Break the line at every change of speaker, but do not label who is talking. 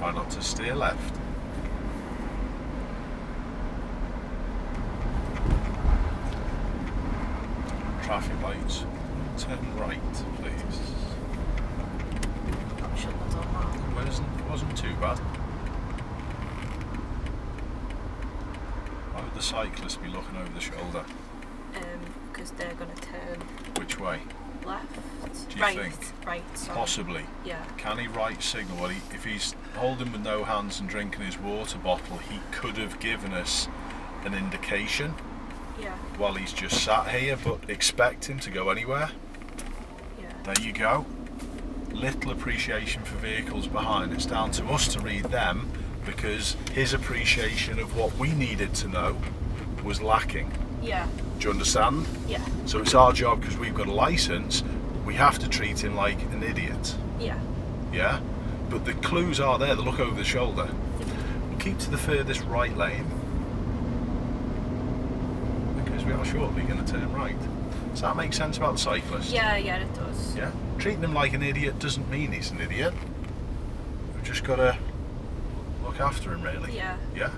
Try not to steer left. Traffic lights. Turn right, please.
I shouldn't have done that.
It wasn't too bad. Why would the cyclist be looking over the shoulder?
Because they're going to turn
Which way?
left.
Do you
right,
think?
right. Sorry.
Possibly.
Yeah.
Can he right signal? Well, if he's holding with no hands and drinking his water bottle, he could have given us an indication
Yeah.
while he's just sat here, but expect him to go anywhere.
Yeah.
There you go. Little appreciation for vehicles behind. It's down to us to read them because his appreciation of what we needed to know was lacking.
Yeah.
Do you understand?
Yeah.
So it's our job, because we've got a licence, we have to treat him like an idiot.
Yeah.
Yeah? But the clues are there, the look over the shoulder. We'll keep to the furthest right lane, because we are shortly going to turn right. Does that make sense about the cyclist?
Yeah, it does.
Yeah? Treating him like an idiot doesn't mean he's an idiot. We've just got to look after him, really.
Yeah.
Yeah?